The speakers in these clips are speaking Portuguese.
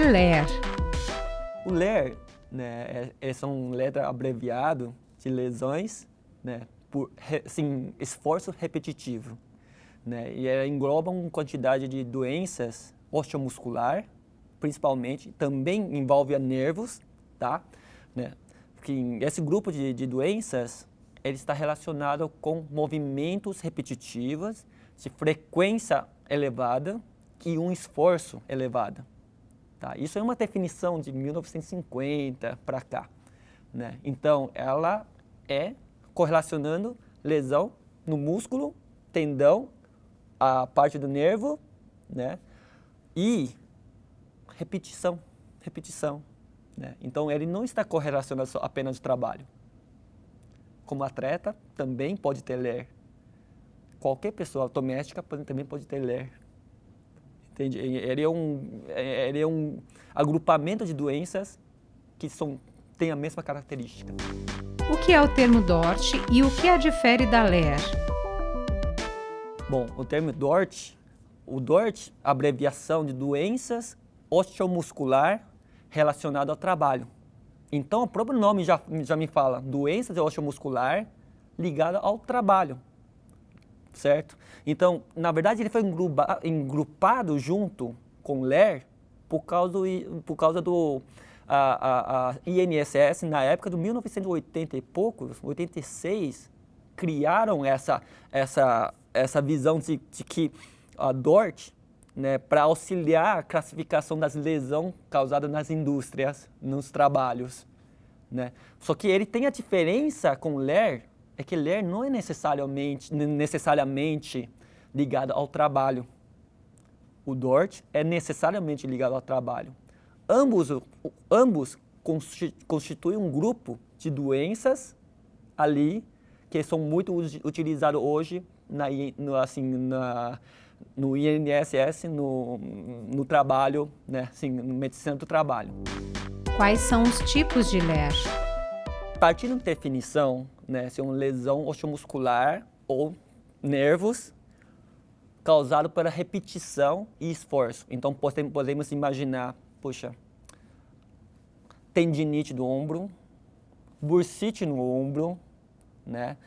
LER? O LER, né, é um letra abreviado de lesões, né, por esforço repetitivo, né, e engloba uma quantidade de doenças osteomuscular, principalmente, também envolve nervos, tá? Né, que esse grupo de doenças ele está relacionado com movimentos repetitivos de frequência elevada e um esforço elevado. Tá? Isso é uma definição de 1950 para cá, né? Então, ela é correlacionando lesão no músculo, tendão, a parte do nervo, né? E repetição. Né? Então, ele não está correlacionado apenas ao trabalho. Como atleta, também pode ter LER. Qualquer pessoa doméstica também pode ter LER. Entende? Ele é um agrupamento de doenças que têm a mesma característica. O que é o termo DORT e o que a difere da LER? Bom, o termo DORT, abreviação de doenças osteomuscular relacionado ao trabalho. Então, o próprio nome já me fala, doenças osteomuscular ligada ao trabalho. Certo? Então, na verdade, ele foi engrupado junto com LER por causa do INSS, na época de 1980 e poucos, 86, criaram essa visão de que a DORT, né, para auxiliar a classificação das lesões causadas nas indústrias, nos trabalhos. Né? Só que ele tem a diferença com LER, é que LER não é necessariamente ligado ao trabalho. O DORT é necessariamente ligado ao trabalho. Ambos constituem um grupo de doenças ali que são muito utilizados hoje no INSS, no trabalho, né, assim, na medicina do trabalho. Quais são os tipos de LER? Partindo de definição, né, se é uma lesão osteomuscular ou nervos causado pela repetição e esforço. Então, podemos imaginar, tendinite do ombro, bursite no ombro, né?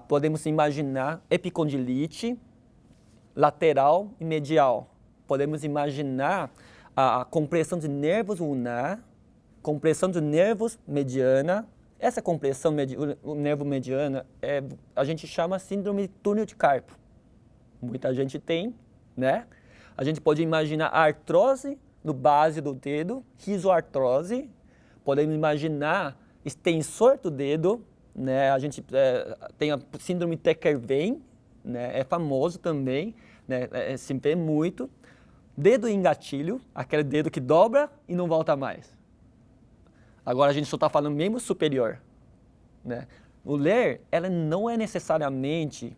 Podemos imaginar epicondilite lateral e medial. Podemos imaginar a compressão de nervos ulnar, compressão de nervos mediana. Essa compressão o nervo mediana a gente chama síndrome de túnel de carpo. Muita gente tem, né? A gente pode imaginar a artrose no base do dedo, rizoartrose. Podemos imaginar extensor do dedo, né? A gente tem a síndrome de Tecker-Vein, né? É famoso também, né? Se vê muito. Dedo engatilho, aquele dedo que dobra e não volta mais. Agora a gente só está falando membro superior, né? O LER, ela não é necessariamente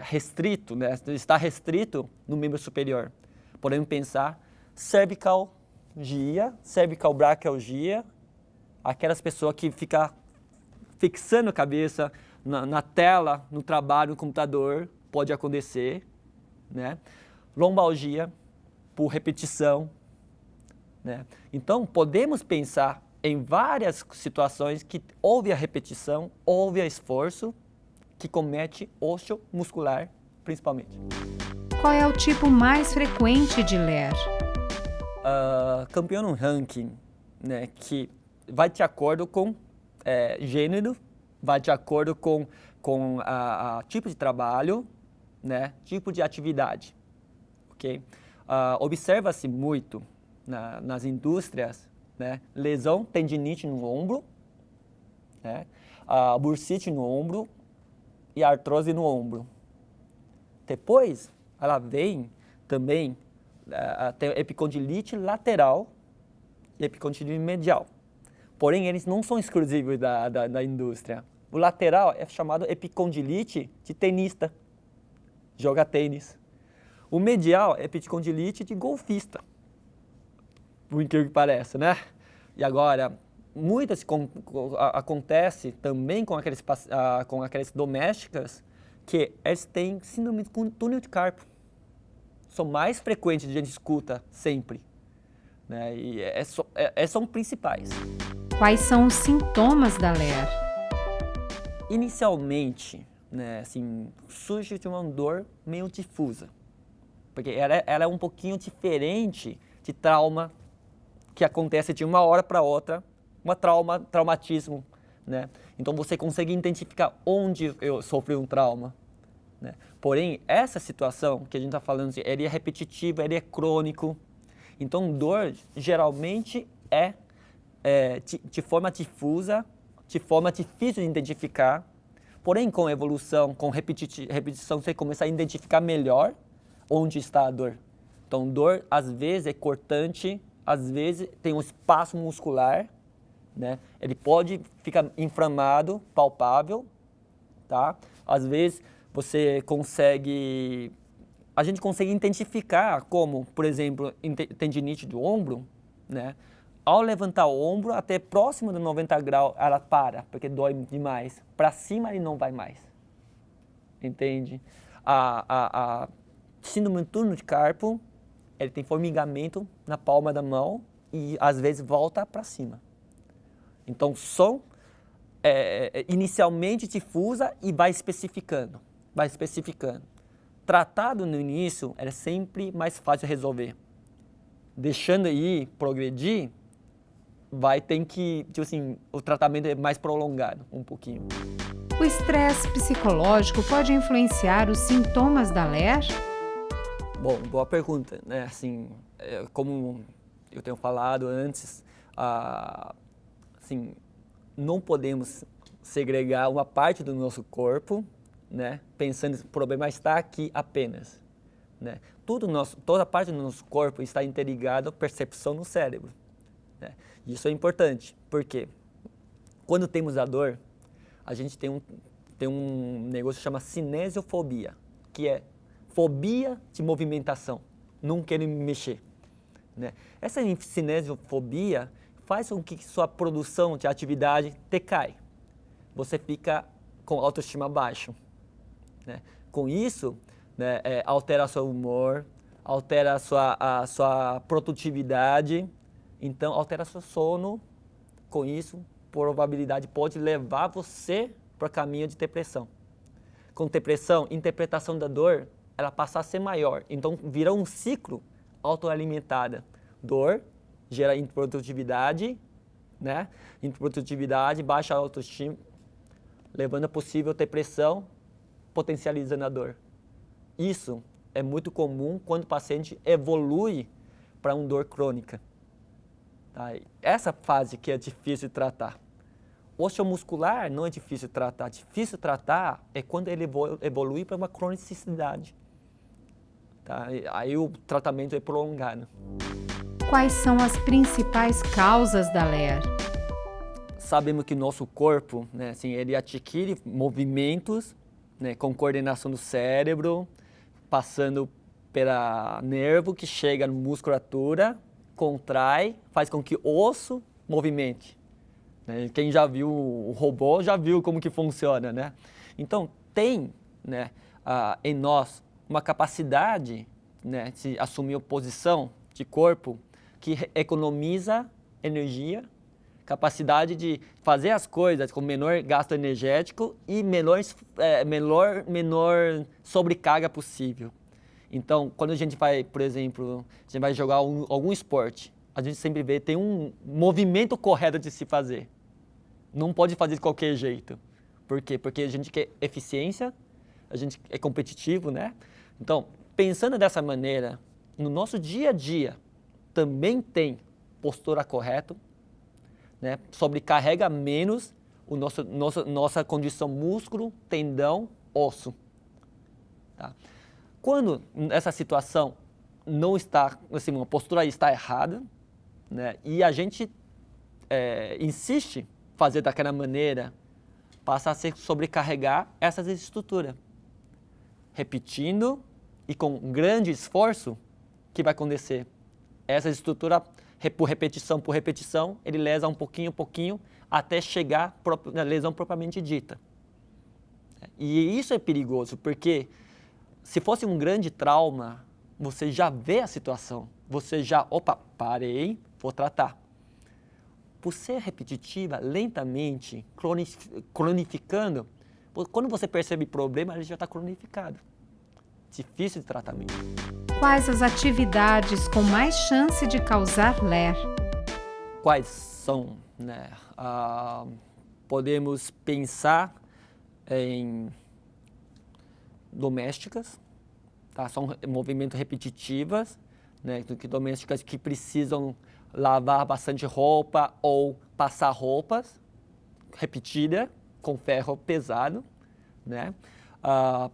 restrito, né? Está restrito no membro superior. Podemos pensar cervicalbraquialgia, aquelas pessoas que ficam fixando a cabeça na tela, no trabalho, no computador, pode acontecer, né? Lombalgia, por repetição, né? Então, podemos pensar em várias situações que houve a repetição, houve o esforço que comete osteomuscular, principalmente. Qual é o tipo mais frequente de LER? Campeão no ranking, né, que vai de acordo com gênero, vai de acordo com tipo de trabalho, né, tipo de atividade. Okay? Observa-se muito nas indústrias, né, lesão, tendinite no ombro, né, bursite no ombro e artrose no ombro. Depois, ela vem também tem epicondilite lateral e epicondilite medial. Porém, eles não são exclusivos da indústria. O lateral é chamado epicondilite de tenista, joga tênis. O medial é epicondilite de golfista, por incrível que pareça, né? E agora, muitas acontece também com aquelas domésticas que eles têm síndrome de túnel de carpo. São mais frequentes, a gente escuta sempre, né? E são principais. Quais são os sintomas da LER? Inicialmente, né, assim, surge de uma dor meio difusa, porque ela é um pouquinho diferente de trauma que acontece de uma hora para outra, traumatismo, né? Então você consegue identificar onde eu sofri um trauma, né? Porém, essa situação que a gente está falando, ele é repetitivo, ele é crônico. Então, dor geralmente é de forma difusa, de forma difícil de identificar. Porém, com evolução, com repetição, você começa a identificar melhor onde está a dor. Então, dor, às vezes, é cortante, às vezes tem um espaço muscular, né? Ele pode ficar inflamado, palpável, tá? Às vezes, a gente consegue identificar como, por exemplo, tendinite do ombro, né? Ao levantar o ombro, até próximo de 90 graus, ela para, porque dói demais. Para cima, ele não vai mais. Entende? A síndrome do túnel de carpo, ele tem formigamento na palma da mão e, às vezes, volta para cima. Então, são inicialmente difusa e vai especificando. Tratado no início, é sempre mais fácil de resolver. Deixando aí progredir, vai ter que, tipo assim, o tratamento é mais prolongado um pouquinho. O estresse psicológico pode influenciar os sintomas da LER? Bom, boa pergunta, né? Assim, como eu tenho falado antes, assim, não podemos segregar uma parte do nosso corpo, né? Pensando que o problema está aqui apenas, né? Toda parte do nosso corpo está interligada à percepção no cérebro, né? Isso é importante, porque quando temos a dor, a gente tem um negócio que chama cinesiofobia, que é fobia de movimentação, não querer me mexer, né? Essa cinesiofobia faz com que sua produção de atividade decai. Você fica com autoestima baixo, né? Com isso, né, altera seu humor, altera a sua produtividade, então altera seu sono. Com isso, probabilidade pode levar você para o caminho de depressão. Com depressão, interpretação da dor, ela passa a ser maior, então vira um ciclo autoalimentada. Dor gera improdutividade, né? Improdutividade, baixa autoestima, levando a possível depressão, potencializando a dor. Isso é muito comum quando o paciente evolui para uma dor crônica. Tá? Essa fase que é difícil de tratar. Osteomuscular não é difícil de tratar. Difícil de tratar é quando ele evolui para uma cronicidade. Tá? Aí o tratamento é prolongado. Quais são as principais causas da LER? Sabemos que nosso corpo, né, assim, ele adquire movimentos, né, com coordenação do cérebro, passando pela nervo que chega na musculatura, contrai, faz com que o osso movimente. Né? Quem já viu o robô já viu como que funciona, né? Então tem, né, em nós uma capacidade, né, de assumir a posição de corpo que economiza energia, capacidade de fazer as coisas com menor gasto energético e menor sobrecarga possível. Então, quando a gente vai, por exemplo, a gente vai jogar algum esporte, a gente sempre vê, tem um movimento correto de se fazer. Não pode fazer de qualquer jeito. Por quê? Porque a gente quer eficiência, a gente é competitivo, né? Então, pensando dessa maneira, no nosso dia a dia, também tem postura correta, né? Sobrecarrega menos nossa condição músculo, tendão, osso. Tá? Quando essa situação não está, assim, uma postura está errada, né? E a gente insiste em fazer daquela maneira, passa a se sobrecarregar essas estruturas. Repetindo e com grande esforço, o que vai acontecer? Essa estrutura, por repetição, ele lesa um pouquinho, até chegar na lesão propriamente dita. E isso é perigoso, porque se fosse um grande trauma, você já vê a situação, você já, parei, vou tratar. Por ser repetitiva, lentamente, cronificando, quando você percebe problema, ele já está cronificado. Difícil de tratamento. Quais as atividades com mais chance de causar LER? Quais são, né? Podemos pensar em domésticas, tá? São movimentos repetitivos, né? Domésticas que precisam lavar bastante roupa ou passar roupas repetida com ferro pesado, né?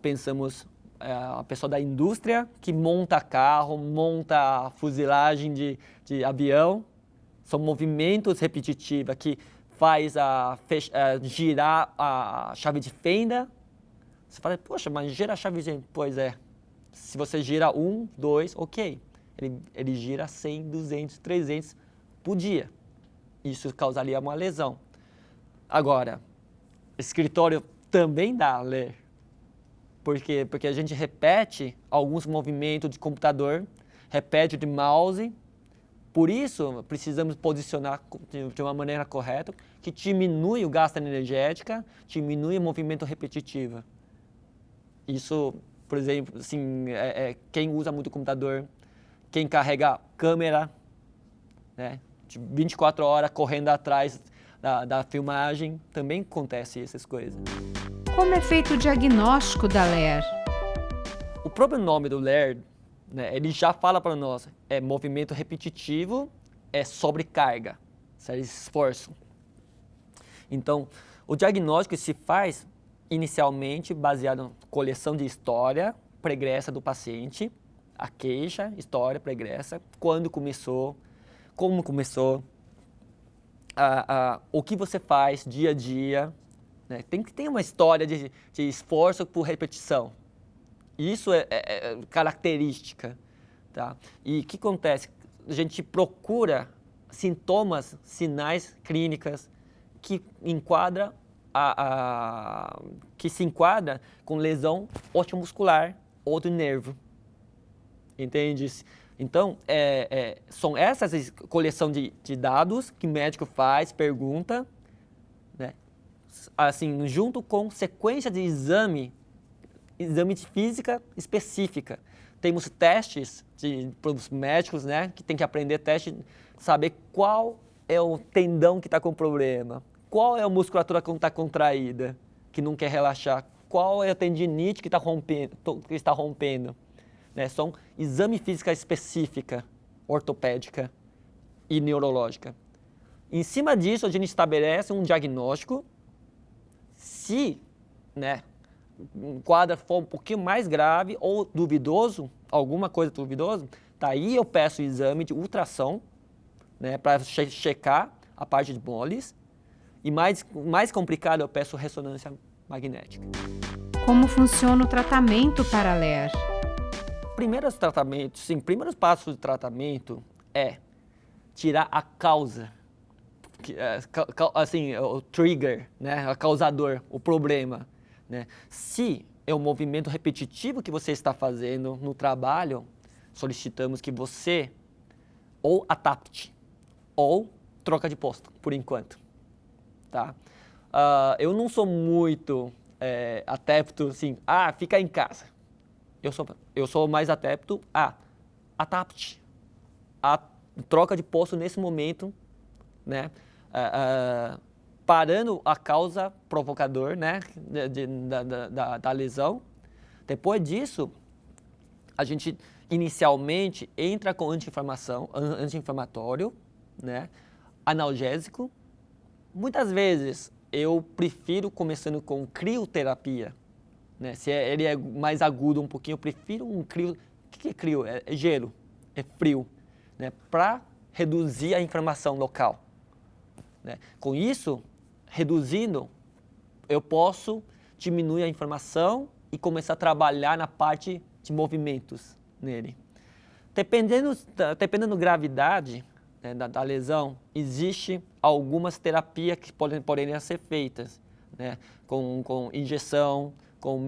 Pensamos a pessoa da indústria que monta carro, monta fuselagem de avião, são movimentos repetitivos que faz girar a chave de fenda. Você fala, poxa, mas gira a chave de fenda. Pois é, se você gira 1, 2, ok. Ele gira 100, 200, 300 por dia. Isso causaria uma lesão. Agora, escritório também dá LER. Por quê? Porque a gente repete alguns movimentos de computador, repete de mouse. Por isso, precisamos posicionar de uma maneira correta, que diminui o gasto energético, diminui o movimento repetitivo. Isso, por exemplo, assim, quem usa muito computador, quem carrega câmera, né, de 24 horas correndo atrás da filmagem, também acontece essas coisas. Como é feito o diagnóstico da LER? O próprio nome do LER, né, ele já fala para nós, é movimento repetitivo, é sobrecarga, é esforço. Então, o diagnóstico se faz inicialmente baseado na coleção de história pregressa do paciente, a queixa, história pregressa, quando começou, como começou, o que você faz dia a dia, né? Tem que ter uma história de esforço por repetição. Isso é característica. Tá? E o que acontece? A gente procura sintomas, sinais clínicas que que se enquadra com lesão osteomuscular ou do nervo. Entende? Então, são essas coleção de dados que o médico faz, pergunta, né? Assim, junto com sequência de exame de física específica. Temos testes para os médicos, né, que tem que aprender teste, saber qual é o tendão que está com problema, qual é a musculatura que está contraída, que não quer relaxar, qual é a tendinite que está rompendo. Né? São exame física específica, ortopédica e neurológica. Em cima disso, a gente estabelece um diagnóstico. Se, né, um quadro for um pouquinho mais grave ou duvidoso, alguma coisa duvidosa, daí eu peço o exame de ultrassom, né, para checar a parte de moles. E mais complicado, eu peço ressonância magnética. Como funciona o tratamento para LER? Primeiros passos do tratamento é tirar a causa, assim, o trigger, né, o causador, o problema. Né? Se é um movimento repetitivo que você está fazendo no trabalho, solicitamos que você ou adapte ou troca de posto, por enquanto. Tá? Eu não sou muito adepto, assim, fica em casa. Eu sou mais adepto a adapte, a troca de posto nesse momento, né? Parando a causa provocador, né, da lesão. Depois disso, a gente inicialmente entra com anti-inflamatório, né, analgésico. Muitas vezes eu prefiro começando com crioterapia, né? Se ele é mais agudo um pouquinho, eu prefiro um crio. O que é crio? É gelo, é frio, né, para reduzir a inflamação local. Né? Com isso, reduzindo, eu posso diminuir a inflamação e começar a trabalhar na parte de movimentos nele. Dependendo da gravidade, né, da lesão, existe algumas terapias que podem ser feitas, né, com injeção, com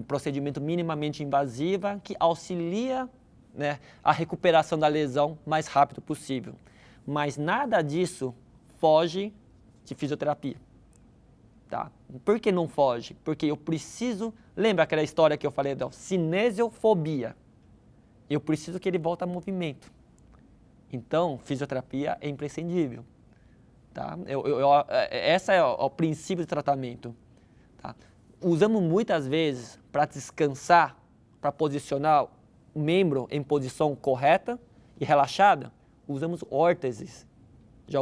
procedimento minimamente invasivo que auxilia né, a recuperação da lesão o mais rápido possível. Mas nada disso foge de fisioterapia. Tá? Por que não foge? Porque eu preciso... Lembra aquela história que eu falei da cinesiofobia? Eu preciso que ele volte a movimento. Então, fisioterapia é imprescindível. Tá? Esse é o princípio de tratamento. Tá? Usamos muitas vezes para descansar, para posicionar o membro em posição correta e relaxada, usamos órteses. Já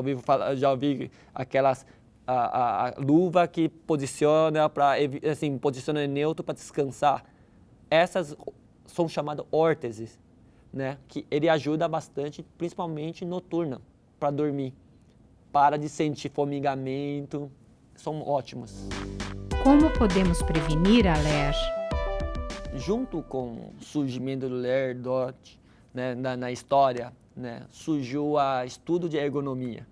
ouvi aquelas a luva que posiciona para assim, posiciona neutro para descansar. Essas são chamadas órteses, né? Que ele ajuda bastante, principalmente noturna, para dormir. Para de sentir formigamento, são ótimos. Como podemos prevenir a LER? Junto com o surgimento do LER-DOT, né, na história, né, surgiu o estudo de ergonomia,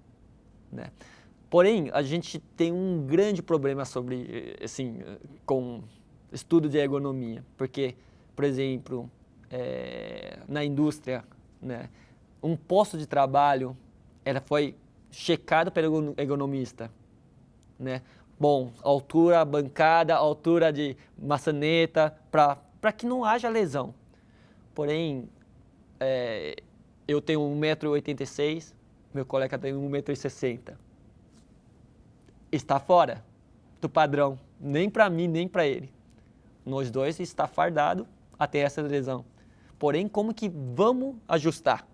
né? Porém, a gente tem um grande problema assim, com estudo de ergonomia, porque, por exemplo, na indústria, né, um posto de trabalho foi checado pelo ergonomista, né? Bom, altura bancada, altura de maçaneta, para que não haja lesão. Porém, eu tenho 1,86 m, meu colega tem 1,60 m. Está fora do padrão, nem para mim, nem para ele. Nós dois está fardado até essa lesão. Porém, como que vamos ajustar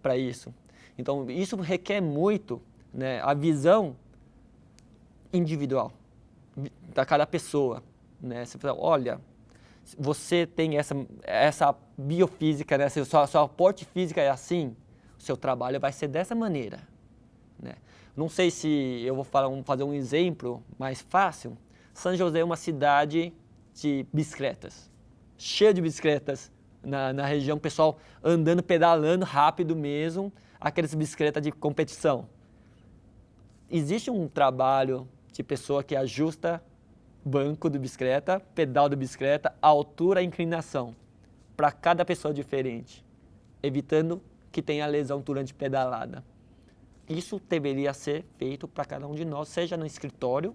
para isso? Então, isso requer muito, né, a visão individual da cada pessoa, né? Você fala, olha, você tem essa biofísica, né? Sua aporte física é assim, o seu trabalho vai ser dessa maneira, né? Não sei se eu vou fazer um exemplo mais fácil. São José é uma cidade de bicicletas, cheia de bicicletas na região, pessoal andando, pedalando rápido mesmo, aquelas bicicletas de competição. Existe um trabalho de pessoa que ajusta banco de bicicleta, pedal de bicicleta, altura e inclinação, para cada pessoa diferente, evitando que tenha lesão durante pedalada. Isso deveria ser feito para cada um de nós, seja no escritório,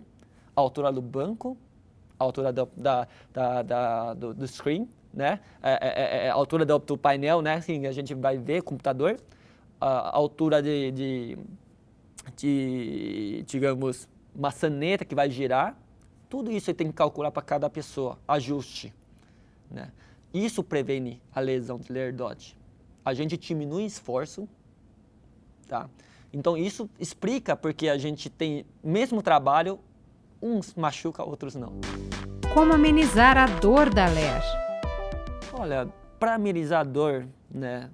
a altura do banco, a altura do screen, né? A altura do painel, né? Assim, a gente vai ver computador, a altura digamos, maçaneta que vai girar. Tudo isso você tem que calcular para cada pessoa, ajuste, né? Isso previne a lesão de LER-DOT. A gente diminui o esforço, tá? Então isso explica porque a gente tem mesmo trabalho, uns machuca, outros não. Como amenizar a dor da LER? Olha, para amenizar a dor, né,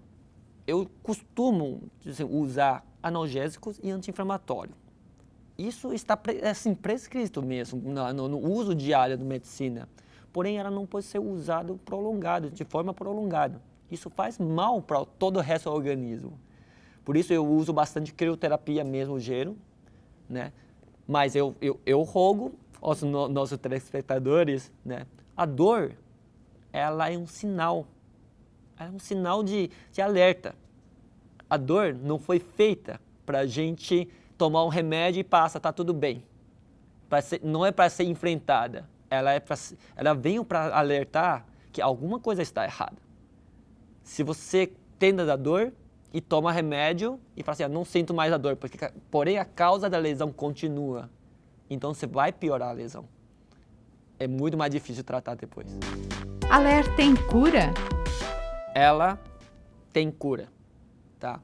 eu costumo usar analgésicos e anti-inflamatório. Isso está assim, prescrito mesmo no uso diário da medicina. Porém, ela não pode ser usada de forma prolongada. Isso faz mal para todo o resto do organismo. Por isso eu uso bastante crioterapia mesmo, gelo, né? Mas eu rogo aos nossos telespectadores, né? A dor, ela é um sinal. É um sinal de alerta. A dor não foi feita para a gente tomar um remédio e passa, tá tudo bem. Não é para ser enfrentada. Ela veio para alertar que alguma coisa está errada. Se você tem da dor e toma remédio e fala assim, não sinto mais a dor, porém a causa da lesão continua. Então você vai piorar a lesão. É muito mais difícil tratar depois. A LER tem cura? Ela tem cura, tá?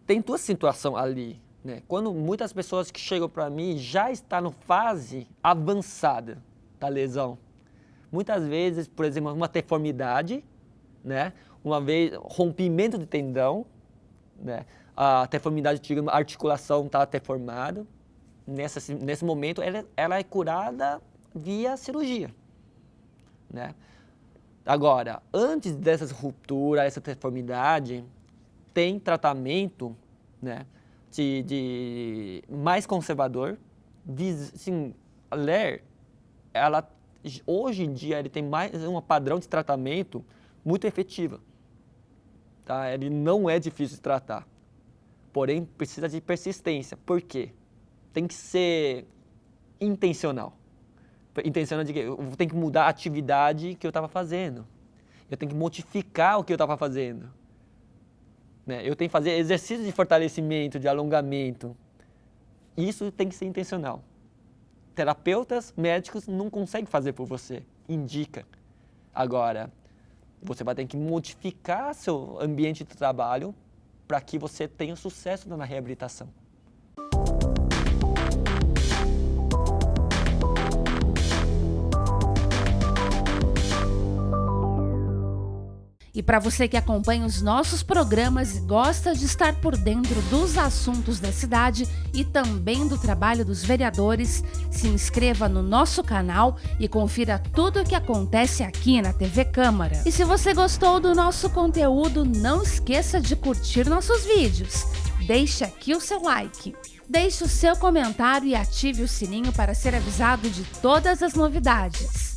Tem duas situações ali, né? Quando muitas pessoas que chegam para mim já estão na fase avançada da lesão. Muitas vezes, por exemplo, uma deformidade, né? Uma vez rompimento de tendão, né? A deformidade, digamos, a articulação está deformada. Nesse momento, ela é curada via cirurgia, né? Agora, antes dessas rupturas, essa deformidade, tem tratamento, né, de mais conservador. Assim, a LER, hoje em dia, ele tem mais um padrão de tratamento muito efetivo. tá? Ele não é difícil de tratar. Porém, precisa de persistência. Por quê? Tem que ser intencional. Intencional de que eu tenho que mudar a atividade que eu estava fazendo. Eu tenho que modificar o que eu estava fazendo. Né? Eu tenho que fazer exercícios de fortalecimento, de alongamento. Isso tem que ser intencional. Terapeutas, médicos não conseguem fazer por você. Indica. Agora, você vai ter que modificar seu ambiente de trabalho para que você tenha sucesso na reabilitação. E para você que acompanha os nossos programas e gosta de estar por dentro dos assuntos da cidade e também do trabalho dos vereadores, se inscreva no nosso canal e confira tudo o que acontece aqui na TV Câmara. E se você gostou do nosso conteúdo, não esqueça de curtir nossos vídeos. Deixe aqui o seu like. Deixe o seu comentário e ative o sininho para ser avisado de todas as novidades.